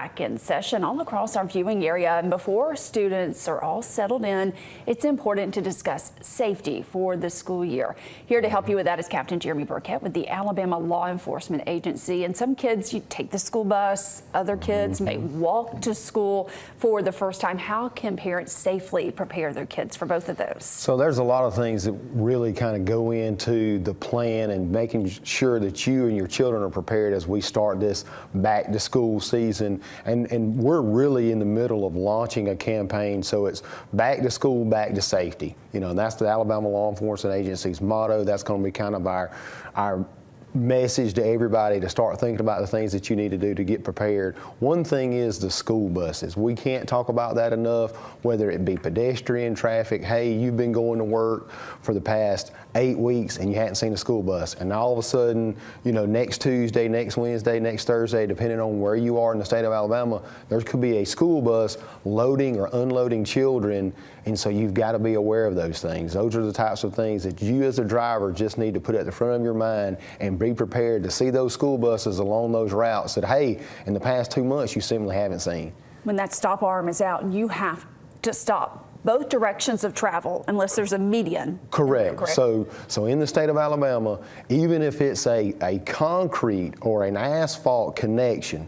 Back in session all across our viewing area, and before students are all settled in, it's important to discuss safety for the school year. Here to help you with that is Captain Jeremy Burkett with the Alabama Law Enforcement Agency. And some kids, you take the school bus, other kids may walk to school for the first time. How can parents safely prepare their kids for both of those? So there's a lot of things that really kind of go into the plan and making sure that you and your children are prepared as we start this back to school season. And we're really in the middle of launching a campaign, so it's back to school, back to safety. You know, and that's the Alabama Law Enforcement Agency's motto. That's going to be kind of our message to everybody to start thinking about the things that you need to do to get prepared. One thing is the school buses. We can't talk about that enough, whether it be pedestrian traffic. Hey, you've been going to work for the past 8 weeks and you hadn't seen a school bus, and all of a sudden, you know, next Tuesday, next Wednesday, next Thursday, depending on where you are in the state of Alabama, there could be a school bus loading or unloading children, and so you've got to be aware of those things. Those are the types of things that you as a driver just need to put at the front of your mind and be prepared to see those school buses along those routes that, hey, in the past 2 months you simply haven't seen. When that stop arm is out, you have to stop both directions of travel unless there's a median. Correct. So in the state of Alabama, even if it's a concrete or an asphalt connection,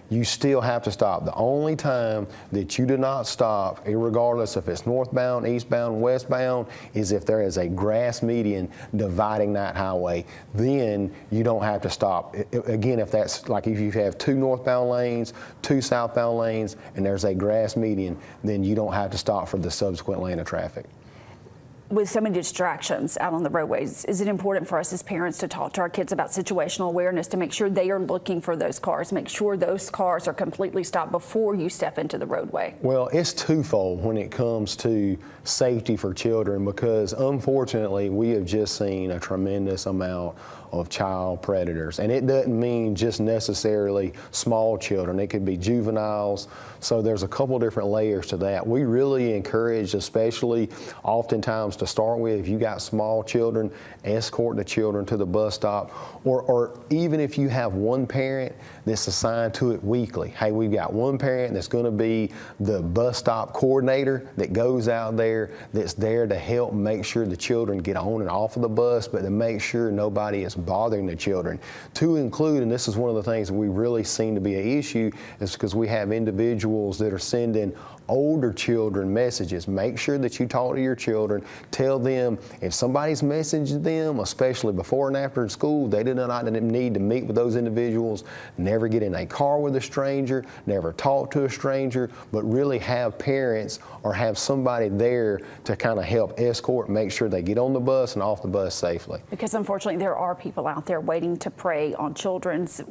you still have to stop. The only time that you do not stop, regardless if it's northbound, eastbound, westbound, is if there is a grass median dividing that highway. Then you don't have to stop. Again, if that's like if you have 2 northbound lanes, 2 southbound lanes, and there's a grass median, then you don't have to stop for the subsequent lane of traffic. With so many distractions out on the roadways, is it important for us as parents to talk to our kids about situational awareness, to make sure they are looking for those cars, make sure those cars are completely stopped before you step into the roadway? Well, it's twofold when it comes to safety for children, because unfortunately we have just seen a tremendous amount of child predators, and it doesn't mean just necessarily small children. It could be juveniles. So there's a couple different layers to that. We really encourage, especially oftentimes to start with, if you got small children, escort the children to the bus stop, or even if you have one parent that's assigned to it weekly. Hey, we've got one parent that's going to be the bus stop coordinator that goes out there, that's there to help make sure the children get on and off of the bus, but to make sure nobody is bothering the children. To include, and this is one of the things that we really seen to be an issue, is because we have individuals that are sending older children messages. Make sure that you talk to your children. Tell them if somebody's messaging them, especially before and after school, they do not need to meet with those individuals. Never get in a car with a stranger, never talk to a stranger, but really have parents or have somebody there to kind of help escort, make sure they get on the bus and off the bus safely. Because unfortunately there are people out there waiting to prey on children's,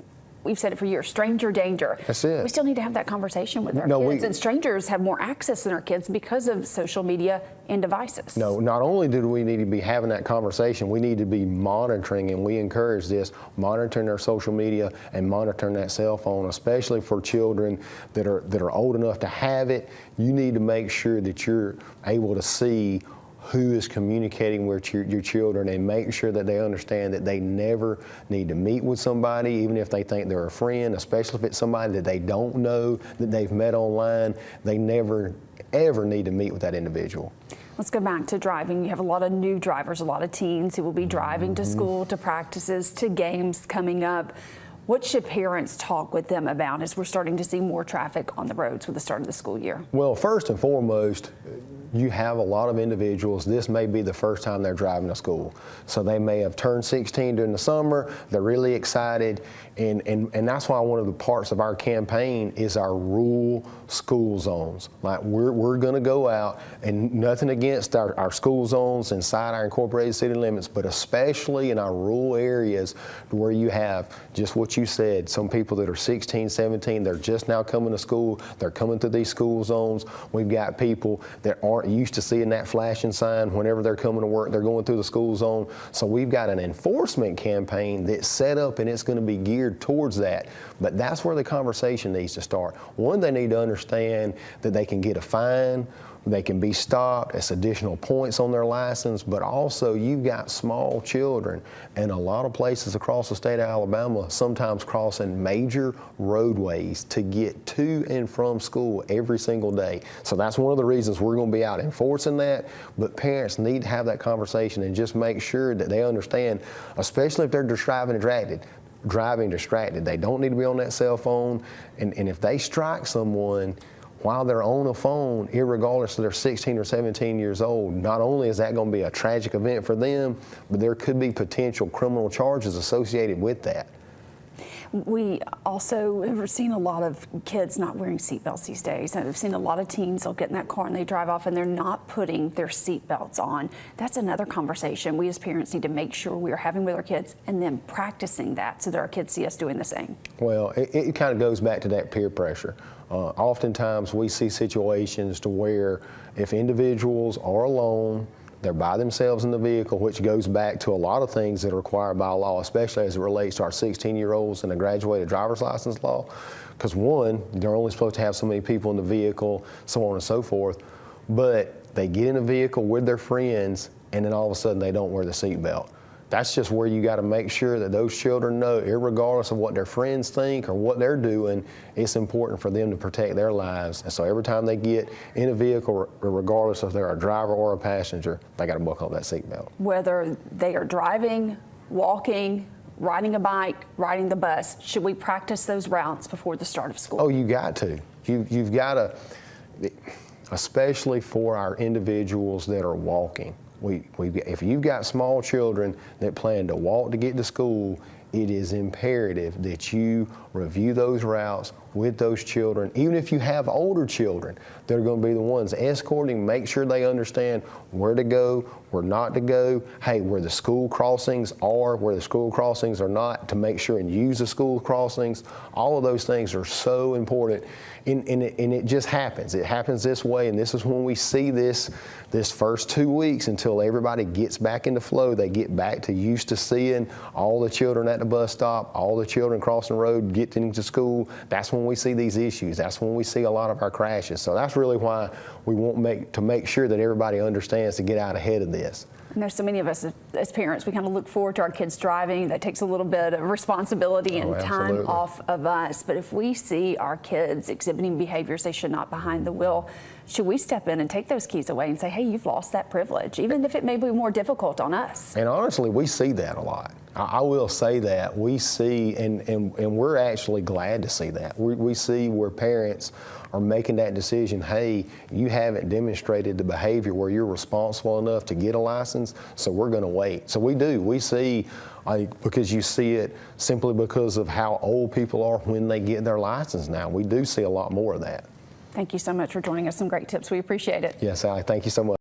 we've said it for years, stranger danger. That's it. We still need to have that conversation with our kids. And strangers have more access than our kids because of social media and devices. No, not only do we need to be having that conversation, we need to be monitoring, and we encourage this, monitoring their social media and monitoring that cell phone, especially for children that are old enough to have it. You need to make sure that you're able to see who is communicating with your children, and make sure that they understand that they never need to meet with somebody, even if they think they're a friend, especially if it's somebody that they don't know, that they've met online. They never, ever need to meet with that individual. Let's go back to driving. You have a lot of new drivers, a lot of teens who will be driving to school, to practices, to games coming up. What should parents talk with them about as we're starting to see more traffic on the roads with the start of the school year? Well, first and foremost, you have a lot of individuals, this may be the first time they're driving to school. So they may have turned 16 during the summer, they're really excited, and that's why one of the parts of our campaign is our rural school zones. Like we're gonna go out, and nothing against our school zones inside our incorporated city limits, but especially in our rural areas where you have just what you said, some people that are 16, 17, they're just now coming to school, they're coming to these school zones. We've got people that aren't used to seeing that flashing sign whenever they're coming to work, they're going through the school zone. So we've got an enforcement campaign that's set up, and it's going to be geared towards that. But that's where the conversation needs to start. One, they need to understand that they can get a fine They can be stopped. It's additional points on their license, but also you've got small children in a lot of places across the state of Alabama, sometimes crossing major roadways to get to and from school every single day. So that's one of the reasons we're going to be out enforcing that, but parents need to have that conversation and just make sure that they understand, especially if they're just driving distracted. They don't need to be on that cell phone, and if they strike someone while they're on a phone, irregardless of they're 16 or 17 years old, not only is that going to be a tragic event for them, but there could be potential criminal charges associated with that. We also have seen a lot of kids not wearing seatbelts these days. I've seen a lot of teens, they'll get in that car and they drive off and they're not putting their seatbelts on. That's another conversation we as parents need to make sure we are having with our kids and then practicing that so that our kids see us doing the same. Well, it kind of goes back to that peer pressure. Oftentimes we see situations to where if individuals are alone, they're by themselves in the vehicle, which goes back to a lot of things that are required by law, especially as it relates to our 16-year-olds and the graduated driver's license law. Because one, they're only supposed to have so many people in the vehicle, so on and so forth. But they get in a vehicle with their friends, and then all of a sudden they don't wear the seatbelt. That's just where you got to make sure that those children know, irregardless of what their friends think or what they're doing, it's important for them to protect their lives. And so every time they get in a vehicle, regardless if they're a driver or a passenger, they got to buckle up that seatbelt. Whether they are driving, walking, riding a bike, riding the bus, should we practice those routes before the start of school? Oh, you got to. You've got to, especially for our individuals that are walking. If you've got small children that plan to walk to get to school, it is imperative that you review those routes with those children. Even if you have older children, they're going to be the ones escorting, make sure they understand where to go, where not to go, hey, where the school crossings are, where the school crossings are not, to make sure and use the school crossings. All of those things are so important. And it just happens. It happens this way, and this is when we see this first 2 weeks until everybody gets back into flow. They get back to used to seeing all the children at the bus stop, all the children crossing the road, getting to school. That's when we see these issues. That's when we see a lot of our crashes. So that's really why we want to make sure that everybody understands to get out ahead of this. And there's so many of us as parents, we kind of look forward to our kids driving. That takes a little bit of responsibility and time off of us. But if we see our kids exhibiting behaviors they should not behind the wheel, should we step in and take those keys away and say, hey, you've lost that privilege, even if it may be more difficult on us? And honestly, we see that a lot. I will say that. We see, and we're actually glad to see that. We see where parents are making that decision, hey, you haven't demonstrated the behavior where you're responsible enough to get a license, so we're going to wait. So we do. We see, because you see it simply because of how old people are when they get their license now. We do see a lot more of that. Thank you so much for joining us. Some great tips. We appreciate it. Yes, Allie, thank you so much.